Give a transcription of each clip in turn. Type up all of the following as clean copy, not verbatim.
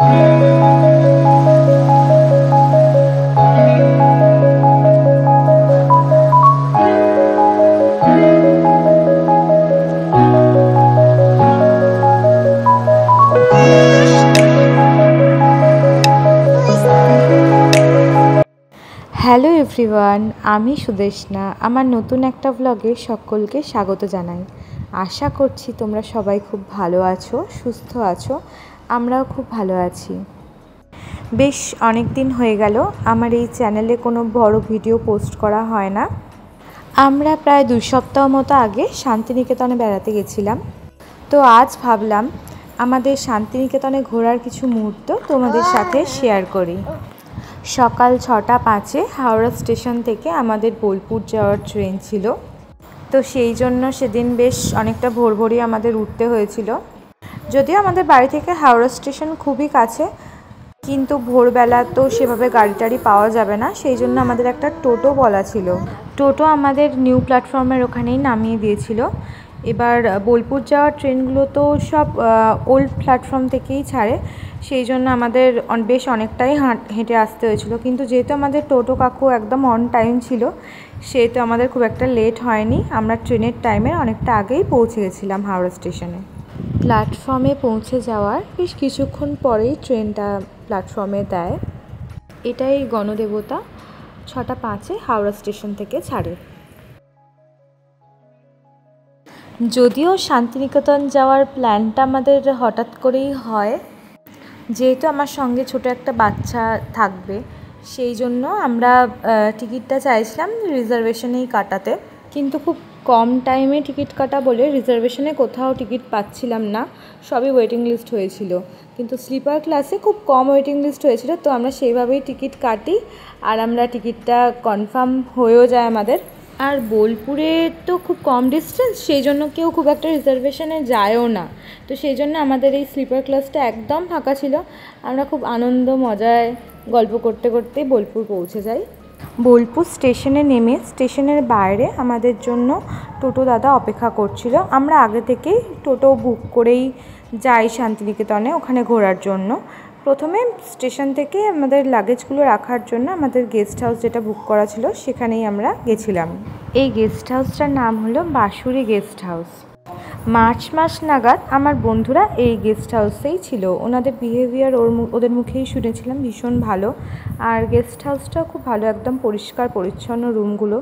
Hello everyone, আমি সুদেশনা। আমার নতুন একটা ব্লগে সকলকে স্বাগত জানাই। আশা করছি তোমরা সবাই খুব ভালো আছো, সুস্থ আছো। আমরাও খুব ভালো আছি। বেশ অনেক দিন হয়ে গেল আমার এই চ্যানেলে কোনো বড় ভিডিও পোস্ট করা হয় না। আমরা প্রায় 2 সপ্তাহ মতো আগে শান্তিনিকেতনে বেড়াতে গেছিলাম। তো আজ ভাবলাম আমাদের শান্তিনিকেতনে ঘোরার কিছু মুহূর্ত তোমাদের সাথে শেয়ার করি। সকাল 6টা 5-এ হাওড়া স্টেশন থেকে আমাদের বোলপুর যাওয়ার ট্রেন ছিল। তো সেই জন্য সেদিন বেশ অনেকটা ভোরই আমাদের উঠতে হয়েছিল। যদিও আমাদের বাড়ি থেকে হাওড়া স্টেশন খুবই কাছে, কিন্তু ভোরবেলা তো সেভাবে গাড়ি টাড়ি পাওয়া যাবে না, সেই জন্য আমাদের একটা টোটো বলা ছিল। টোটো আমাদের নিউ প্ল্যাটফর্মের ওখানেই নামিয়ে দিয়েছিল। এবার বোলপুর যাওয়ার ট্রেনগুলো তো সব ওল্ড প্ল্যাটফর্ম থেকেই ছাড়ে, সেই জন্য আমাদের বেশ অনেকটাই হেঁটে আসতে হয়েছিল। কিন্তু যেহেতু আমাদের টোটো কাকু একদম অন টাইম ছিল, সেহেতু আমাদের খুব একটা লেট হয়নি। আমরা ট্রেনের টাইমের অনেকটা আগেই পৌঁছে গেছিলাম হাওড়া স্টেশনে। প্ল্যাটফর্মে পৌঁছে যাওয়ার বেশ কিছুক্ষণ পরেই ট্রেনটা প্ল্যাটফর্মে দেয়। এটাই গণদেবতা 6টা 5-এ হাওড়া স্টেশন থেকে ছাড়ে। যদিও শান্তিনিকেতন যাওয়ার প্ল্যানটা আমাদের হঠাৎ করেই হয়, যেহেতু আমার সঙ্গে ছোট একটা বাচ্চা থাকবে, সেই জন্য আমরা টিকিটটা চাইছিলাম রিজার্ভেশনেই কাটাতে। কিন্তু খুব কম টাইমে টিকিট কাটা বলে রিজার্ভেশনে কোথাও টিকিট পাচ্ছিলাম না, সবই ওয়েটিং লিস্ট হয়েছিল। কিন্তু স্লিপার ক্লাসে খুব কম ওয়েটিং লিস্ট হয়েছিল, তো আমরা সেইভাবেই টিকিট কাটি আর আমরা টিকিটটা কনফার্ম হয়েও যায় আমাদের। আর বোলপুরে তো খুব কম ডিস্টেন্স, সেই জন্য কেউ খুব একটা রিজার্ভেশনে যায়ও না। তো সেই জন্য আমাদের এই স্লিপার ক্লাসটা একদম ফাঁকা ছিল। আমরা খুব আনন্দ মজায় গল্প করতে করতে বোলপুর পৌঁছে যাই। বোলপুর স্টেশনে নেমে স্টেশনের বাইরে আমাদের জন্য টোটো দাদা অপেক্ষা করছিল। আমরা আগে থেকেই টোটো বুক করেই যাই শান্তিনিকেতনে ওখানে ঘোরার জন্য। প্রথমে স্টেশন থেকে আমাদের লাগেজগুলো রাখার জন্য আমাদের গেস্ট হাউস যেটা বুক করা ছিল সেখানেই আমরা গেছিলাম। এই গেস্ট হাউসটার নাম হলো বাঁশুরি গেস্ট হাউস। মার্চ মাস নাগাদ আমার বন্ধুরা এই গেস্ট হাউসেই ছিল। ওনাদের বিহেভিয়ার ওদের মুখেই শুনেছিলাম ভীষণ ভালো। আর গেস্ট হাউসটাও খুব ভালো, একদম পরিষ্কার পরিচ্ছন্ন রুমগুলো।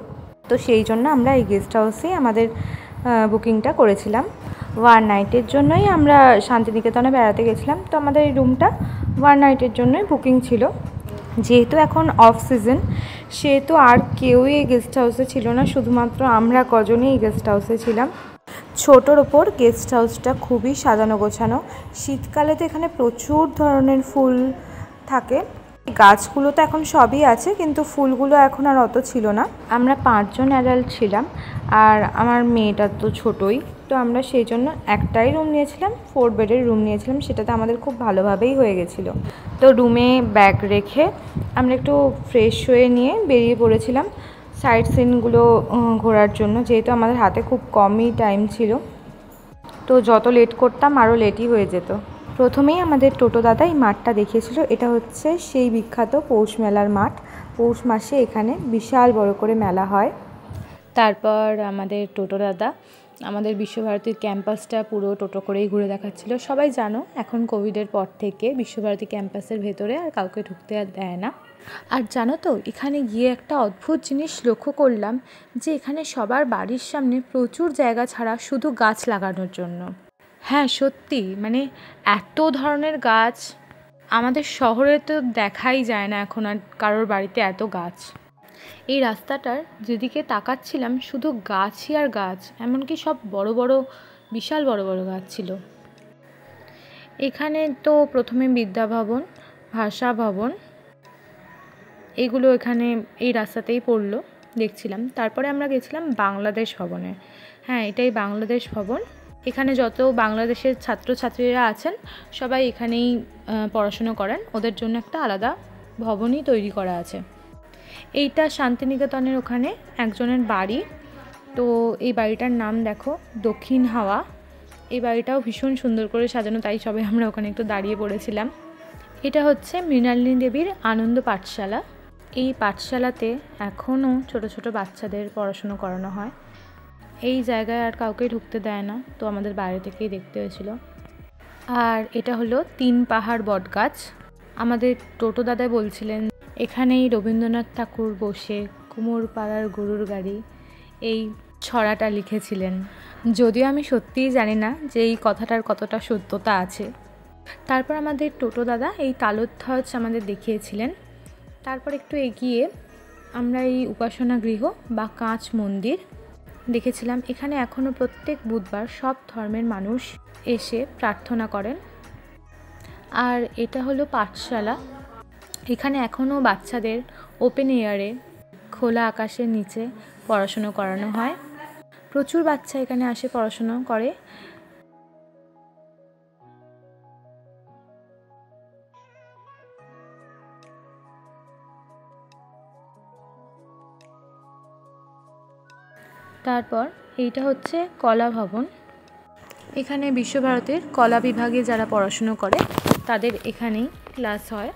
তো সেই জন্য আমরা এই গেস্ট হাউসেই আমাদের বুকিংটা করেছিলাম। 1 নাইটের জন্যই আমরা শান্তিনিকেতনে বেড়াতে গেছিলাম। তো আমাদের এই রুমটা 1 নাইটের জন্যই বুকিং ছিল। যেহেতু এখন অফ সিজন, সেহেতু আর কেউই এই গেস্ট হাউসে ছিল না, শুধুমাত্র আমরা কজনই এই গেস্ট হাউসে ছিলাম। ছোটোর ওপর গেস্ট হাউসটা খুবই সাজানো গোছানো। শীতকালে তো এখানে প্রচুর ধরনের ফুল থাকে। গাছগুলো তো এখন সবই আছে, কিন্তু ফুলগুলো এখন আর অত ছিল না। আমরা 5 জন অ্যাডাল্ট ছিলাম, আর আমার মেয়েটা তো ছোটোই। তো আমরা সেই জন্য একটাই রুম নিয়েছিলাম, 4 বেডের রুম নিয়েছিলাম। সেটাতে আমাদের খুব ভালোভাবেই হয়ে গেছিলো। তো রুমে ব্যাগ রেখে আমরা একটু ফ্রেশ হয়ে নিয়ে বেরিয়ে পড়েছিলাম সাইট সিনগুলো ঘোরার জন্য, যেহেতু আমাদের হাতে খুব কমই টাইম ছিল। তো যত লেট করতাম আরও লেটই হয়ে যেত। প্রথমেই আমাদের টোটো দাদা এই মাঠটা দেখিয়েছিল। এটা হচ্ছে সেই বিখ্যাত পৌষ মেলার মাঠ। পৌষ মাসে এখানে বিশাল বড় করে মেলা হয়। তারপর আমাদের টোটো দাদা আমাদের বিশ্বভারতীর ক্যাম্পাসটা পুরো টোটো করেই ঘুরে দেখাচ্ছিল। সবাই জানো এখন কোভিডের পর থেকে বিশ্বভারতী ক্যাম্পাসের ভেতরে আর কাউকে ঢুকতে আর দেয় না। আর জানো তো, এখানে গিয়ে একটা অদ্ভুত জিনিস লক্ষ্য করলাম, যে এখানে সবার বাড়ির সামনে প্রচুর জায়গা ছাড়া শুধু গাছ লাগানোর জন্য। হ্যাঁ সত্যি, মানে এত ধরনের গাছ আমাদের শহরে তো দেখাই যায় না এখন আর কারোর বাড়িতে এত গাছ। এই রাস্তাটার যেদিকে তাকাচ্ছিলাম শুধু গাছই আর গাছ, এমনকি সব বড় বড় বিশাল বড় বড় গাছ ছিল। এখানে তো প্রথমে বিদ্যাভবন, ভাষা ভবন, এগুলো এখানে এই রাস্তাতেই পড়লো দেখছিলাম। তারপরে আমরা গেছিলাম বাংলাদেশ ভবনে। হ্যাঁ, এটাই বাংলাদেশ ভবন। এখানে যত বাংলাদেশের ছাত্রছাত্রীরা আছেন সবাই এখানেই পড়াশুনো করেন। ওদের জন্য একটা আলাদা ভবনই তৈরি করা আছে। এইটা শান্তিনিকেতনের ওখানে একজনের বাড়ি। তো এই বাড়িটার নাম দেখো, দক্ষিণ হাওয়া। এই বাড়িটাও ভীষণ সুন্দর করে সাজানো, তাই সবাই আমরা ওখানে একটু দাঁড়িয়ে পড়েছিলাম। এটা হচ্ছে মৃণালিনী দেবীর আনন্দ পাঠশালা। এই পাঠশালাতে এখনও ছোট ছোট বাচ্চাদের পড়াশুনো করানো হয়। এই জায়গায় আর কাউকেই ঢুকতে দেয় না, তো আমাদের বাইরে থেকেই দেখতে হয়েছিল। আর এটা হলো 3 পাহাড় বটগাছ। আমাদের টোটো দাদা বলছিলেন এখানেই রবীন্দ্রনাথ ঠাকুর বসে কুমোর পাড়ার গরুর গাড়ি এই ছড়াটা লিখেছিলেন। যদিও আমি সত্যিই জানি না যে এই কথাটার কতটা সত্যতা আছে। তারপর আমাদের টোটো দাদা এই তালোধ্বজ আমাদের দেখিয়েছিলেন। তারপর একটু এগিয়ে আমরা এই উপাসনা গৃহ বা কাঁচ মন্দির দেখেছিলাম। এখানে এখনও প্রত্যেক বুধবার সব ধর্মের মানুষ এসে প্রার্থনা করেন। আর এটা হলো পাঠশালা। এখানে এখনও বাচ্চাদের ওপেন এয়ারে খোলা আকাশের নিচে পড়াশুনো করানো হয়। প্রচুর বাচ্চা এখানে আসে পড়াশুনো করে। তারপর এইটা হচ্ছে কলা ভবন। এখানে বিশ্বভারতীর কলা বিভাগে যারা পড়াশুনো করে তাদের এখানেই ক্লাস হয়।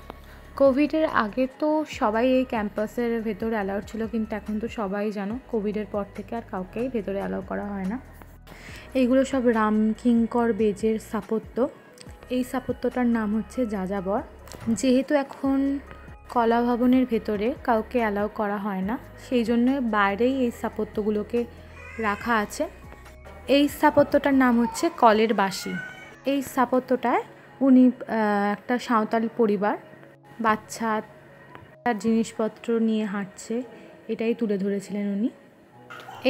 কোভিডের আগে তো সবাই এই ক্যাম্পাসের ভেতরে অ্যালাউড ছিল, কিন্তু এখন তো সবাই জানো কোভিডের পর থেকে আর কাউকেই ভেতরে অ্যালাউ করা হয় না। এইগুলো সব রামকিঙ্কর বেজের স্থাপত্য। এই স্থাপত্যটার নাম হচ্ছে যাযাবর। যেহেতু এখন কলা ভবনের ভেতরে কাউকে অ্যালাউ করা হয় না, সেই জন্য বাইরেই এই স্থাপত্যগুলোকে রাখা আছে। এই স্থাপত্যটার নাম হচ্ছে কলের বাসি। এই স্থাপত্যটায় উনি একটা সাঁওতালি পরিবার বাচ্চা তার জিনিসপত্র নিয়ে হাঁটছে, এটাই তুলে ধরেছিলেন উনি।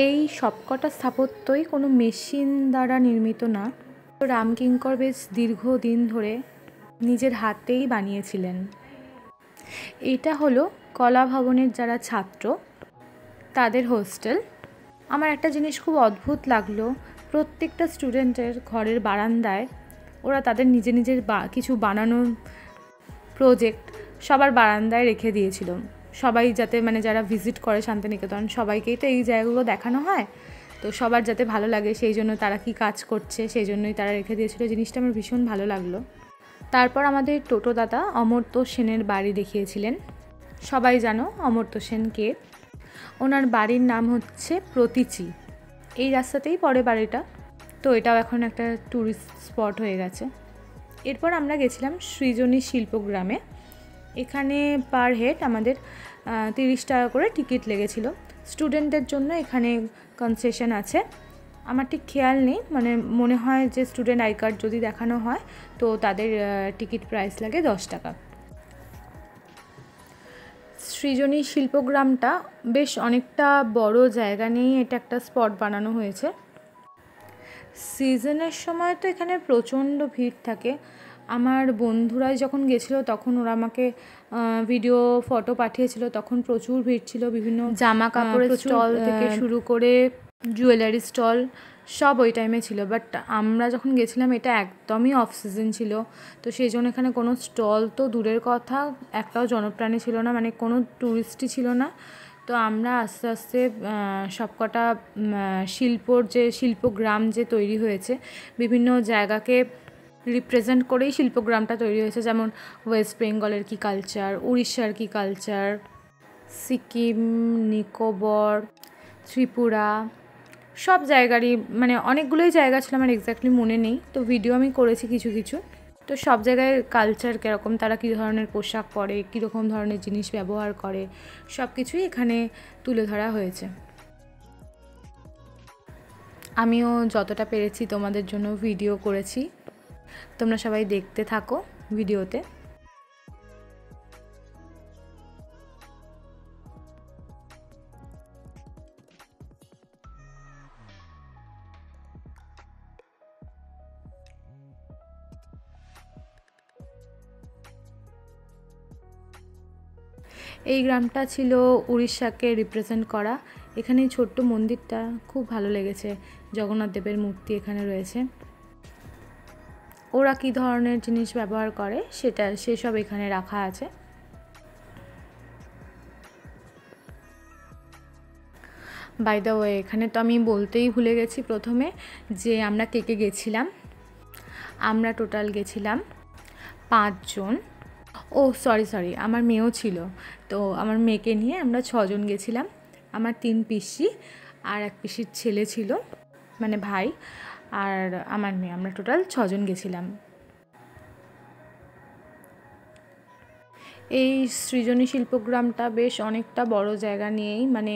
এই সবকটা স্থাপত্যই কোনো মেশিন দ্বারা নির্মিত না। রামকিঙ্কর বেশ দীর্ঘদিন ধরে নিজের হাতেই বানিয়েছিলেন। এটা হলো কলা ভবনের যারা ছাত্র তাদের হোস্টেল। আমার একটা জিনিস খুব অদ্ভুত লাগলো, প্রত্যেকটা স্টুডেন্টের ঘরের বারান্দায় ওরা তাদের নিজের কিছু বানানোর প্রজেক্ট সবার বারান্দায় রেখে দিয়েছিল। সবাই যাতে যারা ভিজিট করে শান্তিনিকেতন সবাইকেই তো এই জায়গাগুলো দেখানো হয়, তো সবার যাতে ভালো লাগে সেই জন্য তারা কি কাজ করছে সেই জন্যই তারা রেখে দিয়েছিল। জিনিসটা আমার ভীষণ ভালো লাগলো। তারপর আমাদের টোটো দাদা অমর্ত্য সেনের বাড়ি দেখিয়েছিলেন। সবাই জানো অমর্ত্য সেন কে। ওনার বাড়ির নাম হচ্ছে প্রতীচি। এই রাস্তাতেই পড়ে বাড়িটা, তো এটাও এখন একটা ট্যুরিস্ট স্পট হয়ে গেছে। এরপর আমরা গেছিলাম সৃজনী শিল্পগ্রামে। এখানে পার হেড আমাদের 30 টাকা করে টিকিট লেগেছিল। স্টুডেন্টদের জন্য এখানে কনসেশন আছে, আমার ঠিক খেয়াল নেই, মনে হয় যে স্টুডেন্ট আই কার্ড যদি দেখানো হয় তো তাদের টিকিট প্রাইস লাগে 10 টাকা। সৃজনী শিল্পগ্রামটা বেশ অনেকটা বড় জায়গা নিয়েই এটা একটা স্পট বানানো হয়েছে। সিজনের সময় তো এখানে প্রচণ্ড ভিড় থাকে। আমার বন্ধুরাই যখন গেছিলো তখন ওরা আমাকে ভিডিও ফটো পাঠিয়েছিল, তখন প্রচুর ভিড় ছিল। বিভিন্ন জামা কাপড়ের স্টল থেকে শুরু করে জুয়েলারি স্টল সব ওই টাইমে ছিল। বাট আমরা যখন গেছিলাম এটা একদমই অফ সিজন ছিল, তো সেই জন্য এখানে কোনো স্টল তো দূরের কথা, একটাও জনপ্রাণী ছিল না, কোনো ট্যুরিস্টই ছিল না। তো আমরা আস্তে আস্তে সবকটা শিল্পগ্রাম যে তৈরি হয়েছে বিভিন্ন জায়গাকে রিপ্রেজেন্ট করেই শিল্পগ্রামটা তৈরি হয়েছে। যেমন ওয়েস্ট বেঙ্গলের কী কালচার, উড়িষ্যার কী কালচার, সিকিম, নিকোবর, ত্রিপুরা, সব জায়গারই অনেকগুলোই জায়গা ছিল, আমার এক্স্যাক্টলি মনে নেই। তো ভিডিও আমি করেছি কিছু কিছু। তো সব জায়গায় কালচার কীরকম, তারা কী ধরনের পোশাক পরে, কীরকম ধরনের জিনিস ব্যবহার করে, সব কিছুই এখানে তুলে ধরা হয়েছে। আমিও যতটা পেরেছি তোমাদের জন্য ভিডিও করেছি, তোমরা সবাই দেখতে থাকো ভিডিওতে। এই গ্রামটা ছিল উড়িষ্যাকে রিপ্রেজেন্ট করা। এখানে এই ছোট্ট মন্দিরটা খুব ভালো লেগেছে, জগন্নাথ দেবের মূর্তি এখানে রয়েছে। ওরা কী ধরনের জিনিস ব্যবহার করে সেসব এখানে রাখা আছে। বাই দ্য ওয়ে, এখানে তো আমি বলতেই ভুলে গেছি প্রথমে যে আমরা কে কে গেছিলাম। আমরা টোটাল গেছিলাম 5 জন। ও সরি, আমার মেয়েও ছিল। তো আমার মেয়েকে নিয়ে আমরা 6 জন গেছিলাম। আমার 3 পিসি আর এক পিসির ছেলে ছিল, মানে ভাই, আর আমার মেয়ে, আমরা টোটাল 6 জন গেছিলাম। এই সৃজনী শিল্পগ্রামটা বেশ অনেকটা বড় জায়গা নিয়েই, মানে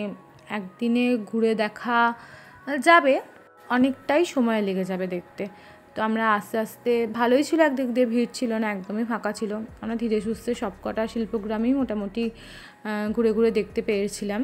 একদিনে ঘুরে দেখা যাবে, অনেকটাই সময় লেগে যাবে দেখতে। তো আমরা আস্তে আস্তে, ভালোই ছিল, একদিক দিয়ে ভিড় ছিল না, একদমই ফাঁকা ছিল। আমরা ধীরে সুস্থে সবকটা শিল্পগ্রামই মোটামুটি ঘুরে ঘুরে দেখতে পেরেছিলাম।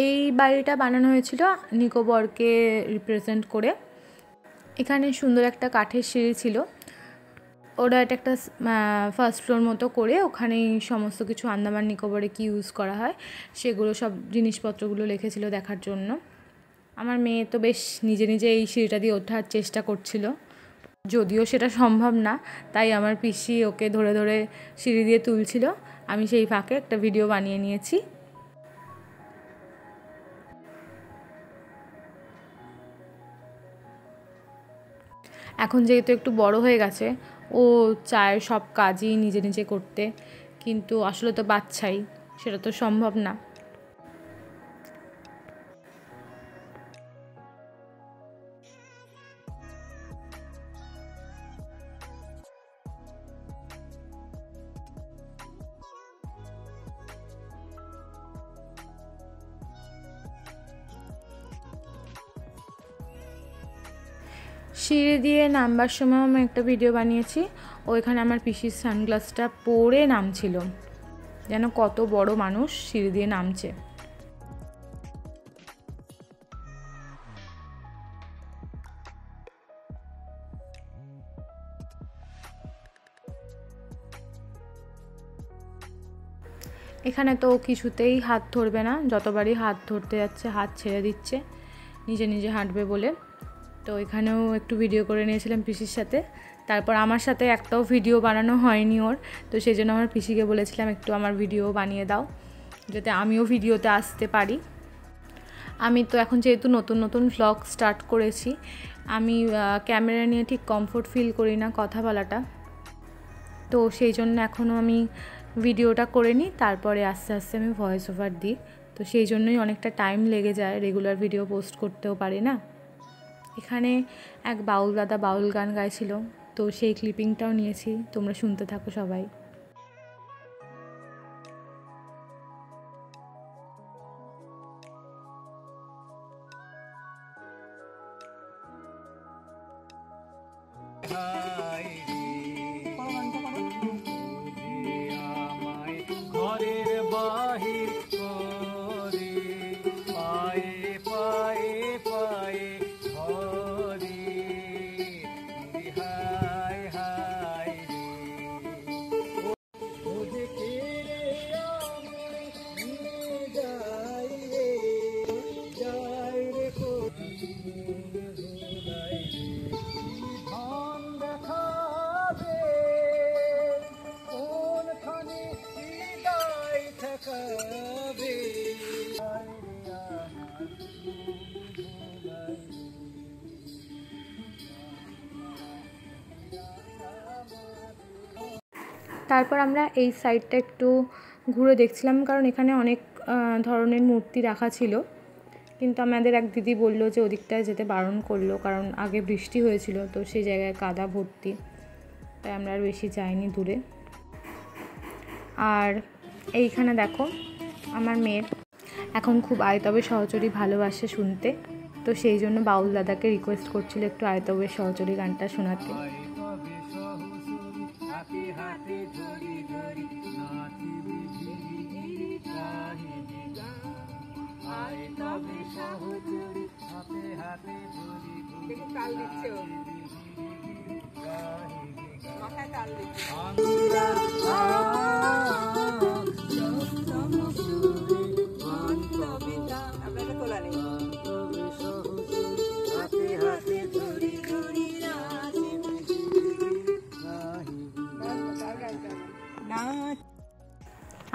এই বাড়িটা বানানো হয়েছিল নিকোবরকে রিপ্রেজেন্ট করে। এখানে সুন্দর একটা কাঠের সিঁড়ি ছিল, ওরা এটা একটা ফার্স্ট ফ্লোর মতো করে ওখানেই সমস্ত কিছু আন্দামান নিকোবরে কি ইউজ করা হয় সেগুলো, সব জিনিসপত্রগুলো লিখেছিল দেখার জন্য। আমার মেয়ে তো বেশ নিজে নিজে এই সিঁড়িটা দিয়ে ওঠার চেষ্টা করছিল, যদিও সেটা সম্ভব না, তাই আমার পিসি ওকে ধরে ধরে সিঁড়ি দিয়ে তুলছিল। আমি সেই ফাঁকে একটা ভিডিও বানিয়ে নিয়েছি। এখন যেহেতু একটু বড় হয়ে গেছে, ও চায় সব কাজই নিজে নিজে করতে, কিন্তু আসলে তো বাচ্চাই, সেটা তো সম্ভব না। সিঁড়ি দিয়ে নামবার সময় আমি একটা ভিডিও বানিয়েছি, ওইখানে আমার পিসির সানগ্লাসটা পরে নামছিল, যেন কত বড় মানুষ সিঁড়ি দিয়ে নামছে। এখানে তো কিছুতেই হাত ধরবে না, যতবারই হাত ধরতে যাচ্ছে হাত ছেড়ে দিচ্ছে, নিজে নিজে হাঁটবে বলে। তো এখানেও একটু ভিডিও করে নিয়েছিলাম পিসির সাথে। তারপর আমার সাথে একটাও ভিডিও বানানো হয়নি ওর, তো সেই জন্য আমার পিসিকে বলেছিলাম একটু আমার ভিডিও বানিয়ে দাও, যাতে আমিও ভিডিওতে আসতে পারি। আমি তো এখন যেহেতু নতুন নতুন ভ্লগ স্টার্ট করেছি, আমি ক্যামেরা নিয়ে ঠিক কমফোর্ট ফিল করি না কথা বলাটা, তো সেই জন্য এখনও আমি ভিডিওটা করে নিই, তারপরে আস্তে আস্তে আমি ভয়েস ওভার দিই। তো সেই জন্যই অনেকটা টাইম লেগে যায়, রেগুলার ভিডিও পোস্ট করতেও পারি না। এখানে এক বাউল দাদা বাউল গান গাইছিল, তো সেই ক্লিপিংটাও নিয়েছি, তোমরা শুনতে থাকো সবাই। ঘরের বাহির করে পায়ে পায়ে পায়ে ধরে, হায় হায় রে। তারপর আমরা এই সাইডটা একটু ঘুরে দেখছিলাম, কারণ এখানে অনেক ধরনের মূর্তি রাখা ছিল, কিন্তু আমাদের এক দিদি বলল যে ওদিকটায় যেতে বারণ করলো, কারণ আগে বৃষ্টি হয়েছিল, তো সেই জায়গায় কাদা ভর্তি, তাই আমরা আর বেশি যাইনি দূরে। আর এইখানে দেখো আমার মেয়ের এখন খুব আয়তবে সহচরী ভালোবাসে শুনতে, তো সেই জন্য বাউল দাদাকে রিকোয়েস্ট করছিল একটু আয়তবে সহচরী গানটা শোনাতে।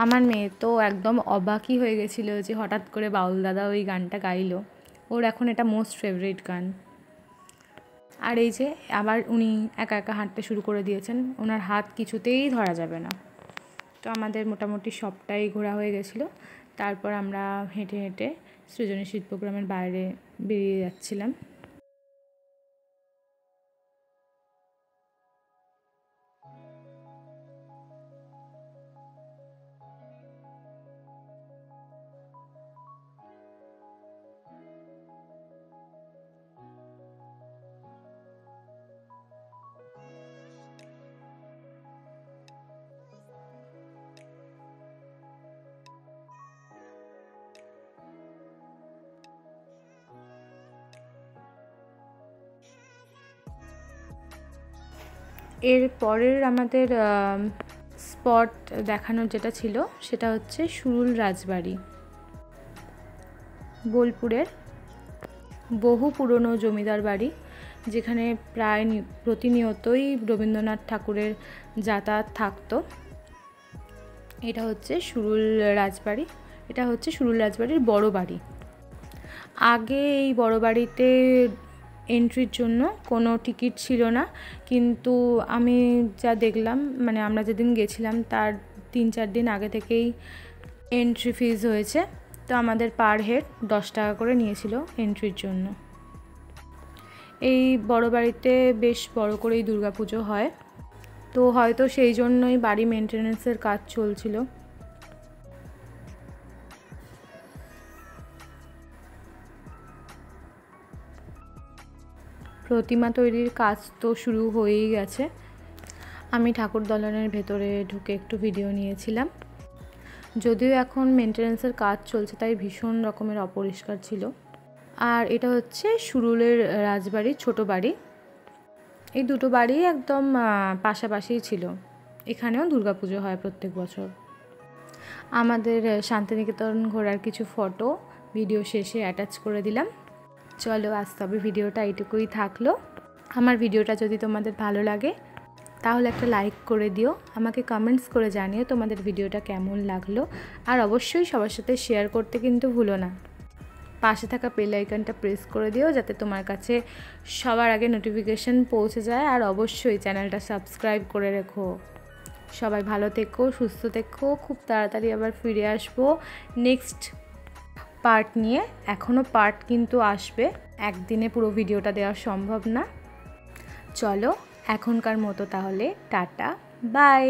আমার মেয়ে তো একদম অবাকই হয়ে গেছিলো যে হঠাৎ করে বাউল দাদা ওই গানটা গাইলো, ওর এখন এটা মোস্ট ফেভারিট গান। আর এই যে আবার উনি একা একা হাঁটতে শুরু করে দিয়েছেন, ওনার হাত কিছুতেই ধরা যাবে না। তো আমাদের মোটামুটি সবটাই ঘোরা হয়ে গেছিলো। তারপর আমরা হেঁটে হেঁটে সৃজনী শিল্পগ্রামের বাইরে বেরিয়ে যাচ্ছিলাম। এর পরের আমাদের স্পট দেখানোর যেটা ছিল সেটা হচ্ছে সুরুল রাজবাড়ি, বোলপুরের বহু পুরনো জমিদার বাড়ি, যেখানে প্রায় প্রতিনিয়তই রবীন্দ্রনাথ ঠাকুরের যাতায়াত থাকতো। এটা হচ্ছে সুরুল রাজবাড়ি, এটা হচ্ছে সুরুল রাজবাড়ির বড় বাড়ি। আগে এই বড় বাড়িতে এন্ট্রির জন্য কোনো টিকিট ছিল না, কিন্তু আমি যা দেখলাম, মানে আমরা যেদিন গেছিলাম তার 3-4 দিন আগে থেকেই এন্ট্রি ফিজ হয়েছে, তো আমাদের পার হেড 10 টাকা করে নিয়েছিল এন্ট্রির জন্য। এই বড় বাড়িতে বেশ বড় করেই দুর্গাপুজো হয়, তো হয়তো সেই জন্যই বাড়ি মেনটেন্যান্সের কাজ চলছিল। প্রতিমা তৈরির কাজ তো শুরু হয়েই গেছে। আমি ঠাকুর দলানের ভেতরে ঢুকে একটু ভিডিও নিয়েছিলাম, যদিও এখন মেনটেন্যান্সের কাজ চলছে তাই ভীষণ রকমের অপরিষ্কার ছিল। আর এটা হচ্ছে সুরুলের রাজবাড়ির ছোট বাড়ি। এই দুটো বাড়ি একদম পাশাপাশিই ছিল। এখানেও দুর্গাপুজো হয় প্রত্যেক বছর। আমাদের শান্তিনিকেতন ঘোরার কিছু ফটো ভিডিও শেষে অ্যাটাচ করে দিলাম। চলো আজ তবে ভিডিওটা এইটুকুই থাকলো। আমার ভিডিওটা যদি তোমাদের ভালো লাগে তাহলে একটা লাইক করে দিও, আমাকে কমেন্টস করে জানিও তোমাদের ভিডিওটা কেমন লাগলো, আর অবশ্যই সবার সাথে শেয়ার করতে কিন্তু ভুলো না। পাশে থাকা বেল আইকনটা প্রেস করে দিও যাতে তোমার কাছে সবার আগে নোটিফিকেশন পৌঁছে যায়, আর অবশ্যই চ্যানেলটা সাবস্ক্রাইব করে রেখো। সবাই ভালো থেকো, সুস্থ থেকো। খুব তাড়াতাড়ি আবার ফিরে আসবো নেক্সট পার্ট নিয়ে। এখনও পার্ট কিন্তু আসবে, একদিনে পুরো ভিডিওটা দেওয়া সম্ভব না। চলো এখনকার মতো তাহলে টাটা, বাই।